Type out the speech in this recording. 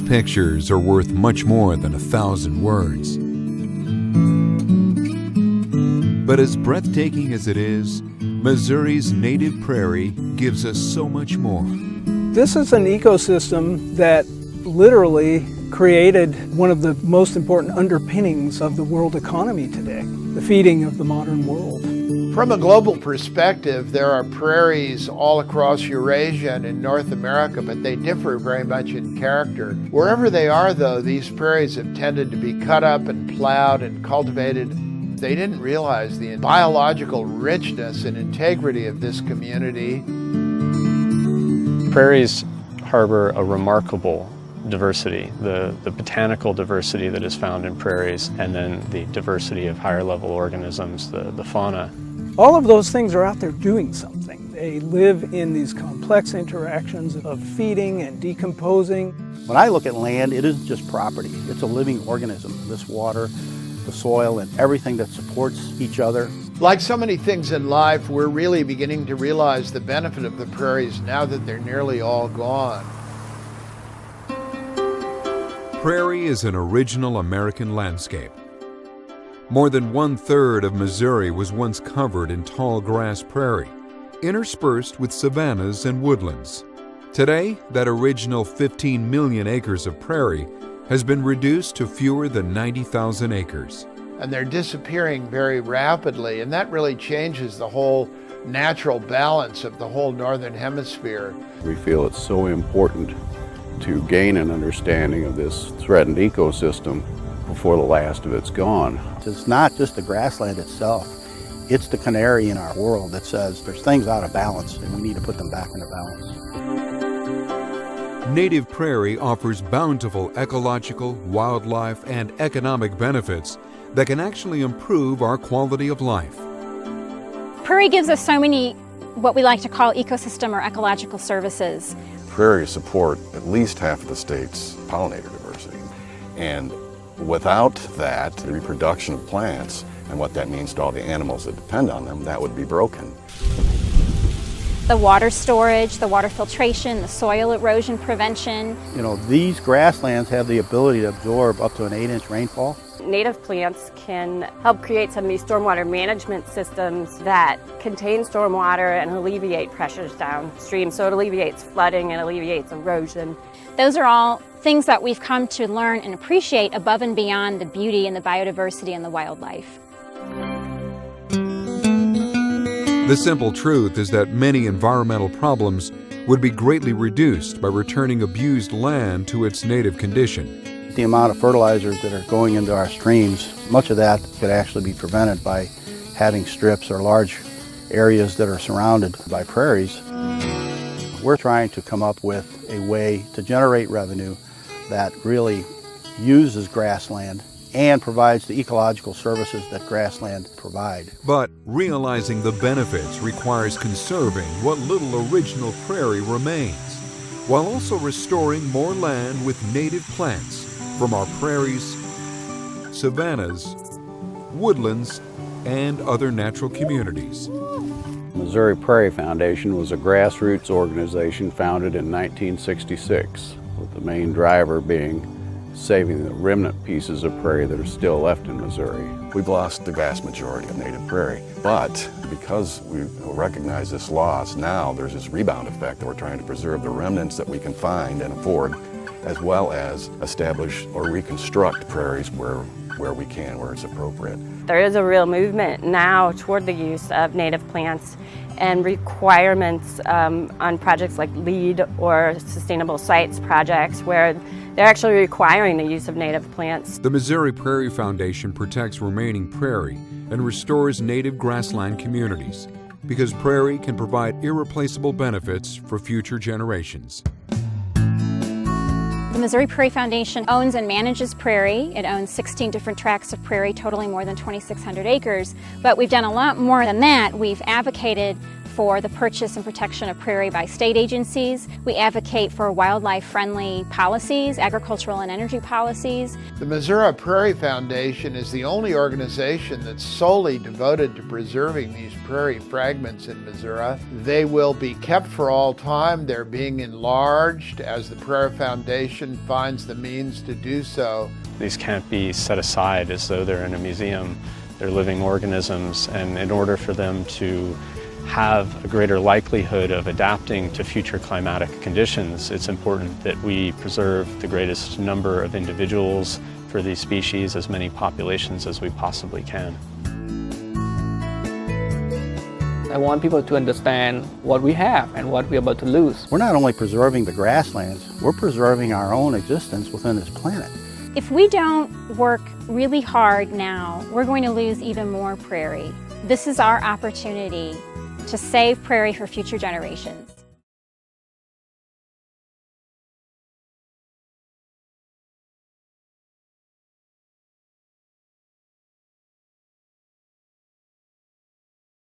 pictures are worth much more than 1,000 words. But as breathtaking as it is, Missouri's native prairie gives us so much more. This is an ecosystem that literally created one of the most important underpinnings of the world economy today, the feeding of the modern world. From a global perspective, there are prairies all across Eurasia and in North America, but they differ very much in character. Wherever they are, though, these prairies have tended to be cut up and plowed and cultivated. They didn't realize the biological richness and integrity of this community. Prairies harbor a remarkable diversity, the botanical diversity that is found in prairies, and then the diversity of higher level organisms, the fauna. All of those things are out there doing something. They live in these complex interactions of feeding and decomposing. When I look at land, it isn't just property. It's a living organism. This water, the soil, and everything that supports each other. Like so many things in life, we're really beginning to realize the benefit of the prairies now that they're nearly all gone. Prairie is an original American landscape. More than 1/3 of Missouri was once covered in tall grass prairie, interspersed with savannas and woodlands. Today, that original 15 million acres of prairie has been reduced to fewer than 90,000 acres. And they're disappearing very rapidly, and that really changes the whole natural balance of the whole northern hemisphere. We feel it's so important to gain an understanding of this threatened ecosystem before the last of it's gone. It's not just the grassland itself. It's the canary in our world that says there's things out of balance and we need to put them back into balance. Native prairie offers bountiful ecological, wildlife, and economic benefits that can actually improve our quality of life. Prairie gives us so many what we like to call ecosystem or ecological services. Prairies support at least half of the state's pollinator diversity. And without that, the reproduction of plants and what that means to all the animals that depend on them, that would be broken. The water storage, the water filtration, the soil erosion prevention. You know, these grasslands have the ability to absorb up to an 8-inch rainfall. Native plants can help create some of these stormwater management systems that contain stormwater and alleviate pressures downstream. So it alleviates flooding and alleviates erosion. Those are all things that we've come to learn and appreciate above and beyond the beauty and the biodiversity and the wildlife. The simple truth is that many environmental problems would be greatly reduced by returning abused land to its native condition. The amount of fertilizers that are going into our streams, much of that could actually be prevented by having strips or large areas that are surrounded by prairies. We're trying to come up with a way to generate revenue that really uses grassland and provides the ecological services that grassland provide. But realizing the benefits requires conserving what little original prairie remains, while also restoring more land with native plants from our prairies, savannas, woodlands, and other natural communities. Missouri Prairie Foundation was a grassroots organization founded in 1966, with the main driver being saving the remnant pieces of prairie that are still left in Missouri. We've lost the vast majority of native prairie, but because we recognize this loss, now there's this rebound effect that we're trying to preserve the remnants that we can find and afford, as well as establish or reconstruct prairies where we can, where it's appropriate. There is a real movement now toward the use of native plants and requirements on projects like LEED or Sustainable Sites projects where they're actually requiring the use of native plants. The Missouri Prairie Foundation protects remaining prairie and restores native grassland communities because prairie can provide irreplaceable benefits for future generations. The Missouri Prairie Foundation owns and manages prairie. It owns 16 different tracts of prairie totaling more than 2,600 acres. But we've done a lot more than that. We've advocated for the purchase and protection of prairie by state agencies. We advocate for wildlife-friendly policies, agricultural and energy policies. The Missouri Prairie Foundation is the only organization that's solely devoted to preserving these prairie fragments in Missouri. They will be kept for all time. They're being enlarged as the Prairie Foundation finds the means to do so. These can't be set aside as though they're in a museum. They're living organisms, and in order for them to have a greater likelihood of adapting to future climatic conditions, it's important that we preserve the greatest number of individuals for these species, as many populations as we possibly can. I want people to understand what we have and what we're about to lose. We're not only preserving the grasslands, we're preserving our own existence within this planet. If we don't work really hard now, we're going to lose even more prairie. This is our opportunity to save prairie for future generations.